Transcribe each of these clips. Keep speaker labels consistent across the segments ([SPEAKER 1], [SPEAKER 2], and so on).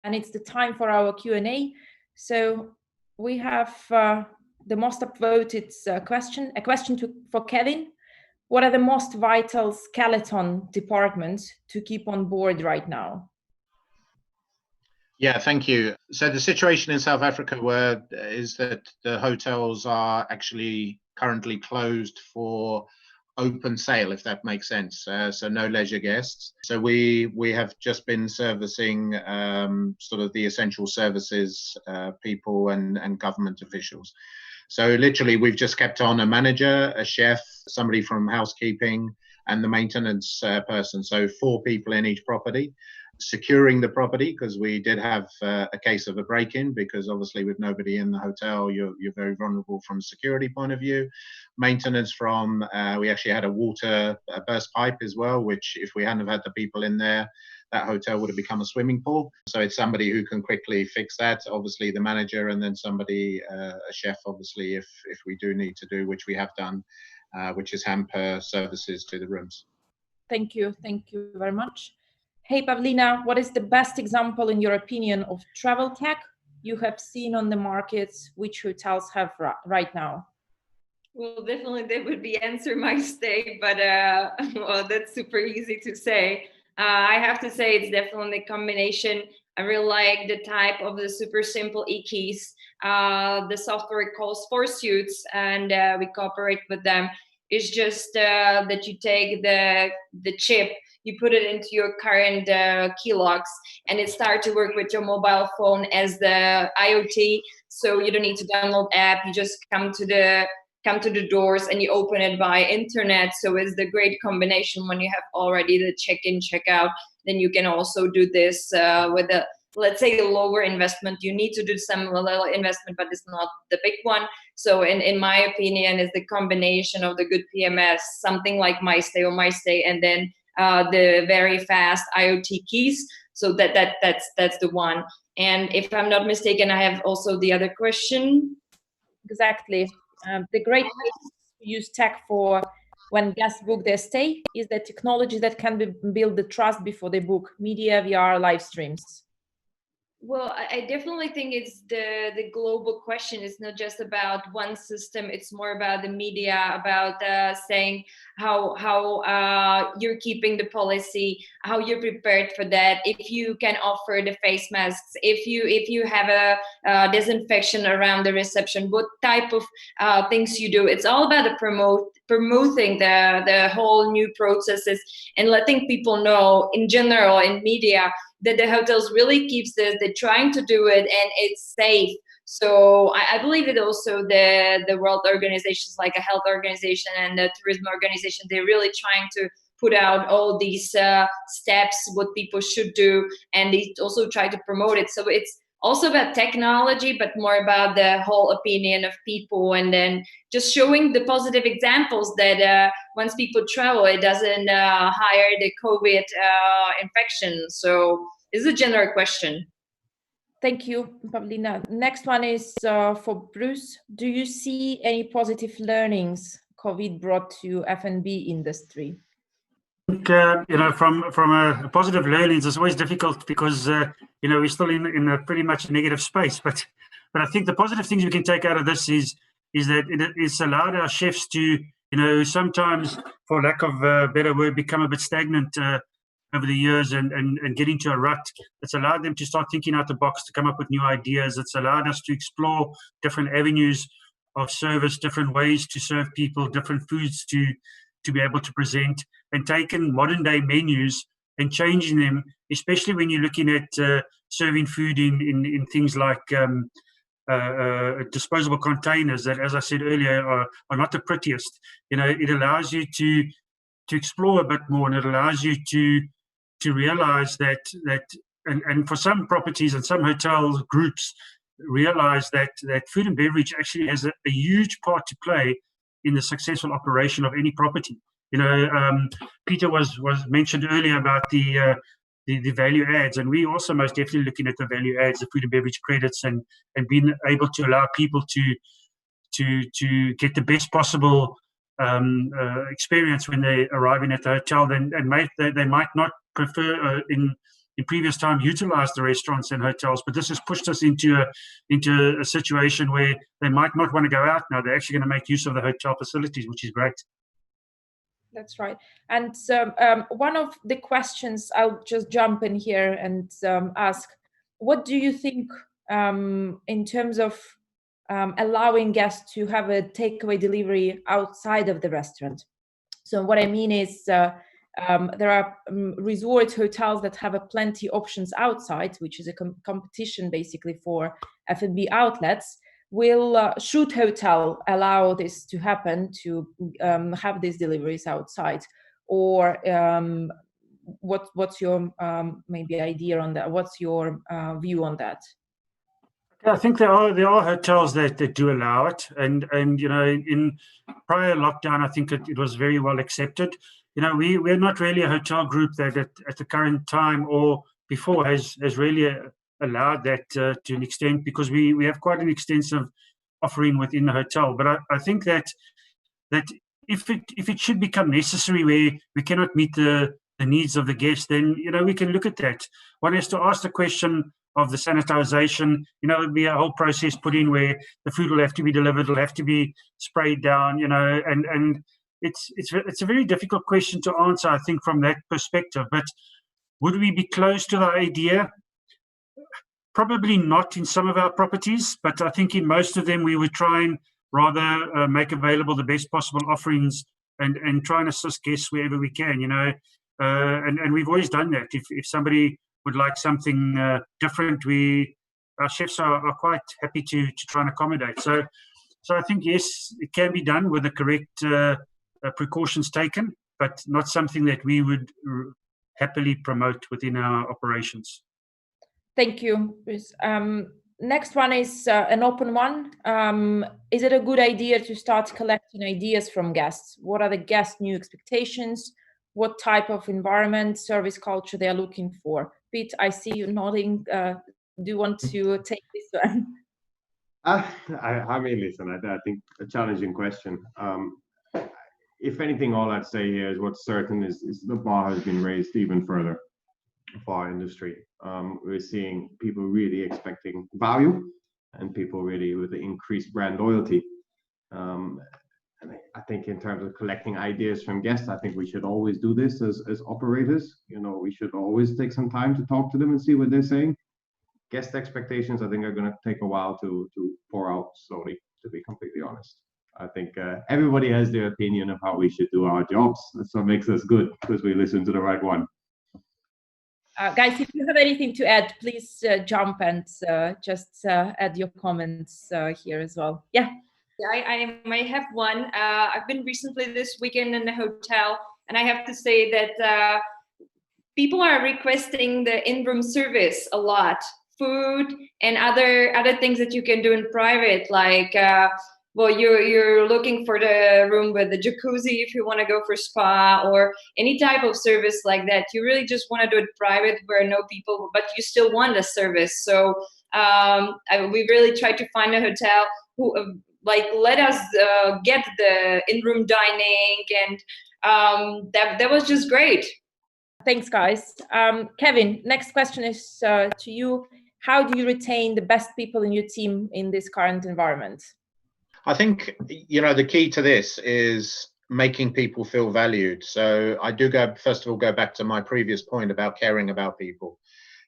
[SPEAKER 1] and it's the time for our Q&A. So we have the most upvoted question, for Kevin. What are the most vital skeleton departments to keep on board right now?
[SPEAKER 2] Yeah, thank you. So the situation in South Africa is that the hotels are actually currently closed for open sale, if that makes sense. So no leisure guests. So we have just been servicing sort of the essential services people and government officials. So literally, we've just kept on a manager, a chef, somebody from housekeeping, and the maintenance person. So 4 people in each property. Securing the property, because we did have a case of a break-in, because obviously with nobody in the hotel, you're very vulnerable from a security point of view. Maintenance from, we actually had a burst pipe as well, which if we hadn't have had the people in there, that hotel would have become a swimming pool. So it's somebody who can quickly fix that, obviously the manager, and then somebody, a chef, obviously, if we do need to do, which we have done, which is hamper services to the rooms.
[SPEAKER 1] Thank you very much. Hey, Pavlina, what is the best example, in your opinion, of travel tech you have seen on the markets, which hotels have right now?
[SPEAKER 3] Well, definitely that would be Answer My Stay, but well, that's super easy to say. I have to say it's definitely a combination. I really like the type of the super simple e-keys. The software calls FourSuits, and we cooperate with them. It's just that you take the chip, you put it into your current key locks, and it starts to work with your mobile phone as the IoT. So you don't need to download app. You just come to the doors and you open it by internet. So it's the great combination when you have already the check-in, check-out. Then you can also do this with a, let's say, a lower investment. You need to do some little investment, but it's not the big one. So in my opinion, it's the combination of the good PMS, something like MyStay, and then the very fast IoT keys. So that's the one. And if I'm not mistaken, I have also the other question.
[SPEAKER 1] Exactly. The great way to use tech for when guests book their stay is the technology that can build the trust before they book: media, VR, live streams.
[SPEAKER 3] Well, I definitely think it's the global question. It's not just about one system. It's more about the media, about saying how you're keeping the policy, how you're prepared for that. If you can offer the face masks, if you have a disinfection around the reception, what type of things you do. It's all about promoting the whole new processes and letting people know in general in media that the hotels really keeps this, they're trying to do it, and it's safe. So I believe that also the world organizations like a health organization and the tourism organization, they're really trying to put out all these steps, what people should do, and they also try to promote it. So it's also about technology, but more about the whole opinion of people, and then just showing the positive examples that once people travel, it doesn't hire the COVID infection. So it's a general question.
[SPEAKER 1] Thank you, Pavlina. Next one is for Bruce. Do you see any positive learnings COVID brought to F&B industry?
[SPEAKER 4] From a positive learnings, it's always difficult because we're still in a pretty much negative space. But I think the positive things we can take out of this is that it's allowed our chefs to sometimes, for lack of a better word, become a bit stagnant over the years and get into a rut. It's allowed them to start thinking out the box, to come up with new ideas. It's allowed us to explore different avenues of service, different ways to serve people, different foods to be able to present, and taken modern day menus and changing them, especially when you're looking at serving food in things like disposable containers that, as I said earlier, are not the prettiest. It allows you to explore a bit more, and it allows you to realize that and for some properties and some hotel groups realize that food and beverage actually has a huge part to play in the successful operation of any property. Peter was mentioned earlier about the value adds, and we also most definitely looking at the value adds, the food and beverage credits, and being able to allow people to get the best possible experience when they're arriving at the hotel. They might not prefer in in previous time utilized the restaurants and hotels, but this has pushed us into a situation where they might not want to go out now. They're actually going to make use of the hotel facilities, which is great.
[SPEAKER 1] That's right. And one of the questions, I'll just jump in here and ask, what do you think in terms of allowing guests to have a takeaway delivery outside of the restaurant? So what I mean is there are resort hotels that have plenty options outside, which is a competition basically for F&B outlets. Will Shoot Hotel allow this to happen, to have these deliveries outside? Or what's your maybe idea on that? What's your view on that?
[SPEAKER 4] I think there are hotels that do allow it, and in prior lockdown, I think it was very well accepted. We're not really a hotel group that at the current time or before has really allowed that to an extent, because we have quite an extensive offering within the hotel. But I think that if it should become necessary where we cannot meet the needs of the guests, then we can look at that. One has to ask the question of the sanitization. There'll be a whole process put in where the food will have to be delivered, it'll have to be sprayed down, and it's a very difficult question to answer, I think, from that perspective. But would we be close to the idea? Probably not in some of our properties, but I think in most of them we would try and rather make available the best possible offerings and try and assist guests wherever we can, and we've always done that. If somebody would like something different, our chefs are quite happy to try and accommodate. So I think, yes, it can be done with the correct precautions taken, but not something that we would happily promote within our operations.
[SPEAKER 1] Thank you, Chris. Next one is an open one. Is it a good idea to start collecting ideas from guests? What are the guests' new expectations? What type of environment, service culture they are looking for? Pete, I see you nodding. Do you want to take this one?
[SPEAKER 5] I mean, listen, I think a challenging question. If anything, all I'd say here is what's certain is the bar has been raised even further for our industry. We're seeing people really expecting value and people really with the increased brand loyalty. And I think in terms of collecting ideas from guests, I think we should always do this as operators. We should always take some time to talk to them and see what they're saying. Guest expectations, I think, are going to take a while to pour out slowly, to be completely honest. I think everybody has their opinion of how we should do our jobs. That's what makes us good, because we listen to the right one.
[SPEAKER 1] Guys, if you have anything to add, please jump and just add your comments here as well. Yeah.
[SPEAKER 3] I might have one. I've been recently this weekend in a hotel, and I have to say that people are requesting the in-room service a lot. Food and other things that you can do in private, like you're looking for the room with the jacuzzi if you want to go for spa or any type of service like that. You really just want to do it private where no people, but you still want a service. So we really tried to find a hotel who let us get the in-room dining, and that was just great.
[SPEAKER 1] Thanks, guys. Kevin, next question is to you. How do you retain the best people in your team in this current environment?
[SPEAKER 2] I think, the key to this is making people feel valued. So I do first of all, go back to my previous point about caring about people.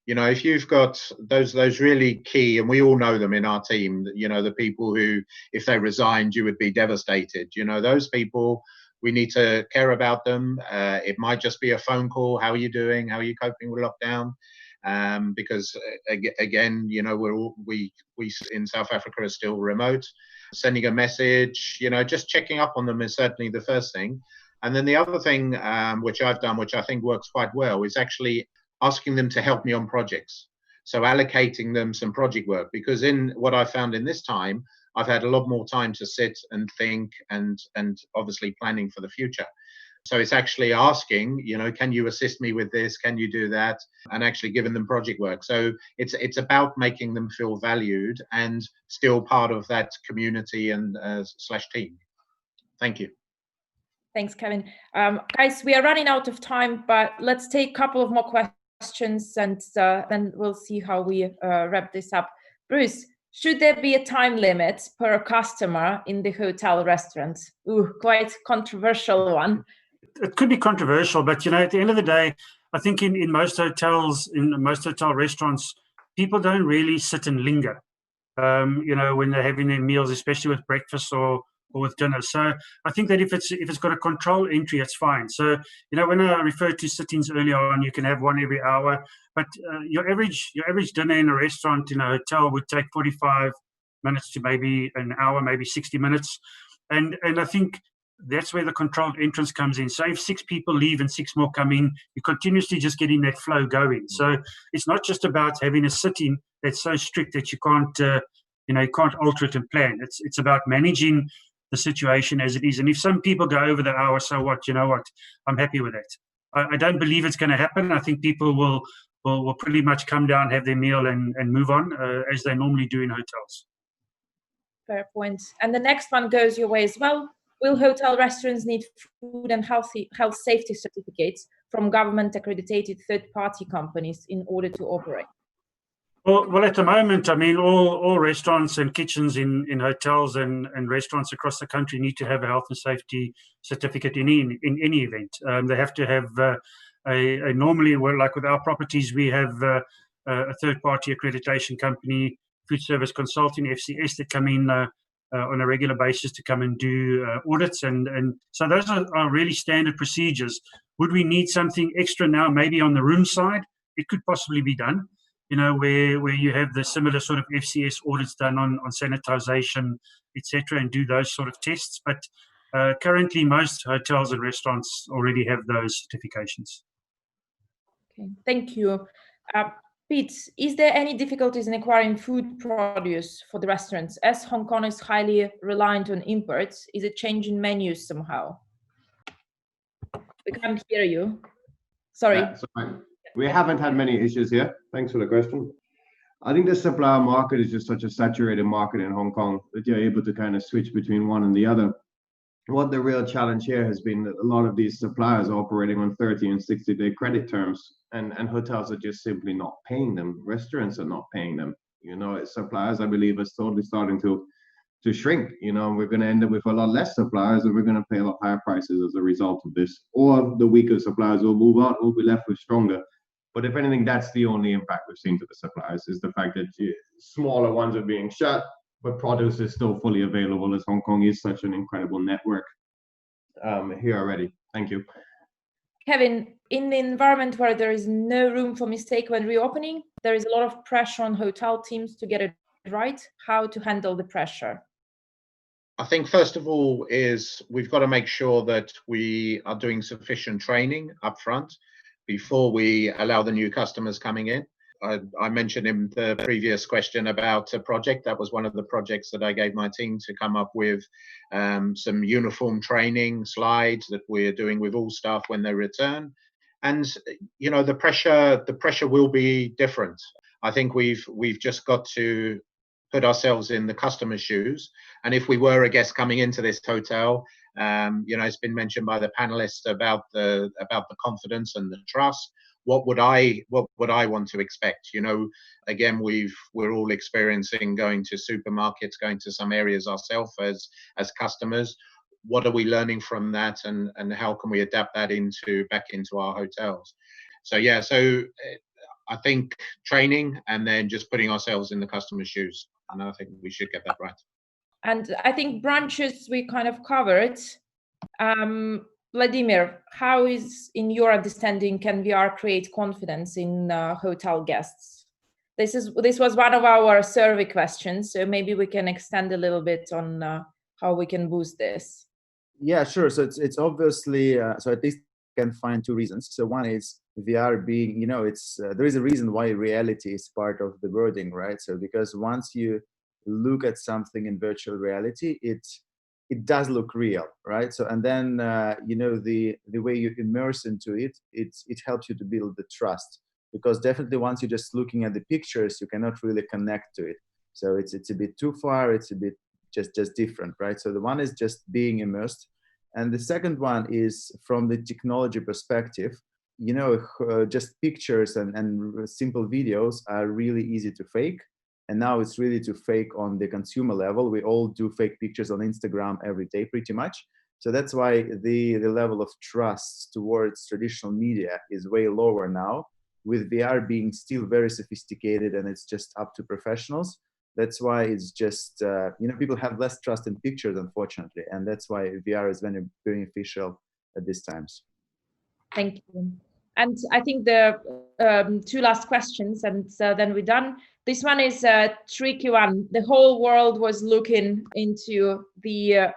[SPEAKER 2] If you've got those really key, and we all know them in our team, the people who, if they resigned, you would be devastated. Those people, we need to care about them. It might just be a phone call. How are you doing? How are you coping with lockdown? Because again, we in South Africa are still remote. Sending a message, just checking up on them is certainly the first thing. And then the other thing, which I've done, which I think works quite well, is actually asking them to help me on projects. So allocating them some project work, because in what I found in this time, I've had a lot more time to sit and think and obviously planning for the future. So it's actually asking, can you assist me with this? Can you do that? And actually giving them project work. So it's about making them feel valued and still part of that community and / team. Thank you.
[SPEAKER 1] Thanks, Kevin. Guys, we are running out of time, but let's take a couple of more questions questions, and then we'll see how we wrap this up. Bruce, should there be a time limit per customer in the hotel restaurant? Ooh, quite controversial one.
[SPEAKER 4] It could be controversial, but at the end of the day, I think in most hotels, in most hotel restaurants, people don't really sit and linger, when they're having their meals, especially with breakfast or with dinner. So I think that if it's got a control entry, it's fine. So, when I referred to sittings earlier on, you can have one every hour, but your average dinner in a restaurant, in a hotel, would take 45 minutes to maybe an hour, maybe 60 minutes. And I think that's where the controlled entrance comes in. So if 6 people leave and 6 more come in, you're continuously just getting that flow going. So it's not just about having a sitting that's so strict that you can't, you can't alter it and plan. It's about managing the situation as it is. And if some people go over the hour, so what? You know what? I'm happy with that. I don't believe it's going to happen. I think people will pretty much come down, have their meal, and move on as they normally do in hotels.
[SPEAKER 1] Fair point. And the next one goes your way as well. Will hotel restaurants need food and health safety certificates from government accredited third-party companies in order to operate?
[SPEAKER 4] Well, at the moment, I mean, all restaurants and kitchens in hotels and restaurants across the country need to have a health and safety certificate in any event. They have to have normally, like with our properties, we have a third-party accreditation company, Food Service Consulting, FCS, that come in on a regular basis to come and do audits. And so those are really standard procedures. Would we need something extra now, maybe on the room side? It could possibly be done. Where you have the similar sort of FCS audits done on sanitization, etc., and do those sort of tests. But currently, most hotels and restaurants already have those certifications.
[SPEAKER 1] Okay, thank you. Pete, is there any difficulties in acquiring food produce for the restaurants? As Hong Kong is highly reliant on imports, is it changing menus somehow? We can't hear you. Sorry.
[SPEAKER 5] We haven't had many issues here. Thanks for the question. I think the supplier market is just such a saturated market in Hong Kong that you're able to kind of switch between one and the other. What the real challenge here has been that a lot of these suppliers are operating on 30 and 60-day credit terms, and hotels are just simply not paying them. Restaurants are not paying them. Suppliers, I believe, are slowly starting to shrink. We're going to end up with a lot less suppliers, and we're going to pay a lot higher prices as a result of this. Or the weaker suppliers will move out, we'll be left with stronger. But if anything, that's the only impact we've seen to the suppliers, is the fact that smaller ones are being shut, but produce is still fully available, as Hong Kong is such an incredible network here already. Thank you.
[SPEAKER 1] Kevin, in the environment where there is no room for mistake when reopening, there is a lot of pressure on hotel teams to get it right. How to handle the pressure?
[SPEAKER 2] I think first of all is we've got to make sure that we are doing sufficient training up front before we allow the new customers coming in. I mentioned in the previous question about a project. That was one of the projects that I gave my team to come up with some uniform training slides that we're doing with all staff when they return. And the pressure will be different. I think we've just got to put ourselves in the customer's shoes. And if we were a guest coming into this hotel, it's been mentioned by the panelists about the confidence and the trust. What would I want to expect? Again, we're all experiencing going to supermarkets, going to some areas ourselves as customers. What are we learning from that, and how can we adapt that back into our hotels? So I think training and then just putting ourselves in the customer's shoes. And I think we should get that right.
[SPEAKER 1] And I think branches we kind of covered. Vladimir, how is, in your understanding, can VR create confidence in hotel guests? This was one of our survey questions, so maybe we can extend a little bit on how we can boost this.
[SPEAKER 6] Yeah, sure. So it's obviously so at least you can find 2 reasons. So one is VR being, it's there is a reason why reality is part of the wording, right? So because once you look at something in virtual reality, it does look real, right? So and then the way you immerse into it helps you to build the trust, because definitely once you're just looking at the pictures, you cannot really connect to it. So it's a bit too far. It's a bit just different, right? So the one is just being immersed, and the second one is from the technology perspective. just pictures and simple videos are really easy to fake. And now it's really to fake on the consumer level. We all do fake pictures on Instagram every day, pretty much. So that's why the level of trust towards traditional media is way lower now, with VR being still very sophisticated and it's just up to professionals. That's why it's just, people have less trust in pictures, unfortunately. And that's why VR is very beneficial at these times.
[SPEAKER 1] Thank you. And I think the 2 last questions, and then we're done. This one is a tricky one. The whole world was looking into the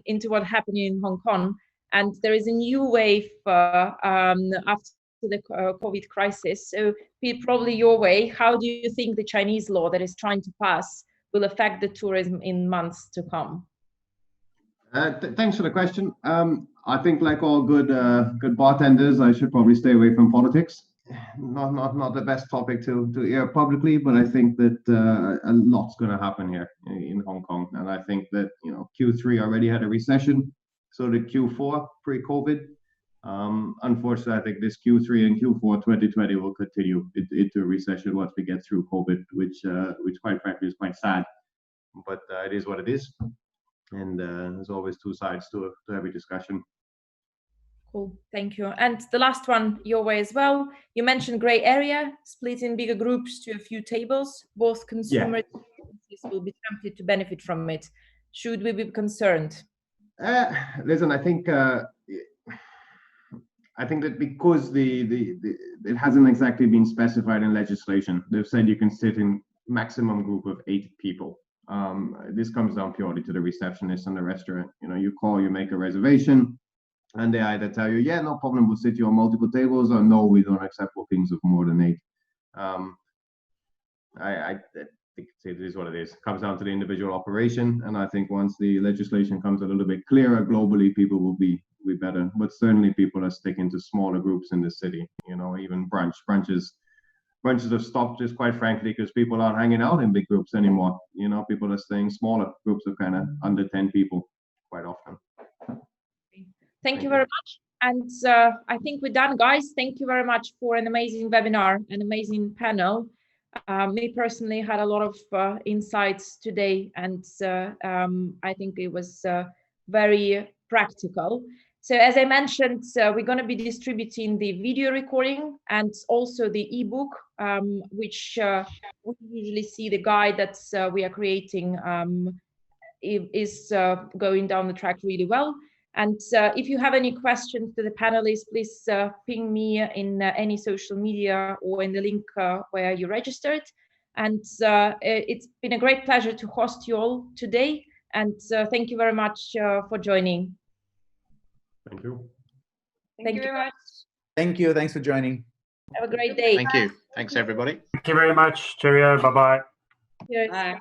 [SPEAKER 1] into what happened in Hong Kong, and there is a new wave after the COVID crisis. So, Pete, probably your way. How do you think the Chinese law that is trying to pass will affect the tourism in months to come?
[SPEAKER 5] Thanks for the question. I think, like all good bartenders, I should probably stay away from politics. Not the best topic to air publicly, but I think that a lot's going to happen here in Hong Kong, and I think that Q3 already had a recession, so did Q4 pre-COVID. Unfortunately, I think this Q3 and Q4 2020 will continue into a recession once we get through COVID, which quite frankly is quite sad, but it is what it is. And there's always 2 sides to every discussion.
[SPEAKER 1] Cool, thank you. And the last one, your way as well. You mentioned gray area, split in bigger groups to a few tables. Both consumers will be tempted to benefit from it. Should we be concerned?
[SPEAKER 5] Listen, I think that because it hasn't exactly been specified in legislation, they've said you can sit in maximum group of 8 people. This comes down purely to the receptionist in the restaurant. You call, you make a reservation, and they either tell you, yeah, no problem, we'll sit you on multiple tables, or no, we don't accept bookings of more than 8. I think it is what it is. It comes down to the individual operation, and I think once the legislation comes a little bit clearer globally, people will be better. But certainly people are sticking to smaller groups in the city. Even brunches have stopped, just quite frankly, because people aren't hanging out in big groups anymore. People are staying smaller groups of kind of under 10 people quite often.
[SPEAKER 1] Thank you very much. And I think we're done, guys. Thank you very much for an amazing webinar, an amazing panel. Me personally had a lot of insights today, and I think it was very practical. So as I mentioned, we're going to be distributing the video recording and also the ebook, which we usually see the guide that we are creating is going down the track really well. And if you have any questions to the panelists, please ping me in any social media or in the link where you registered. And it's been a great pleasure to host you all today. And thank you very much for joining.
[SPEAKER 5] Thank you.
[SPEAKER 3] Thank you very much.
[SPEAKER 6] Thank you. Thanks for joining.
[SPEAKER 1] Have a great day.
[SPEAKER 2] Thank you. Thanks, everybody.
[SPEAKER 4] Thank you very much. Cheerio. Bye-bye.
[SPEAKER 1] Cheers.
[SPEAKER 3] Bye.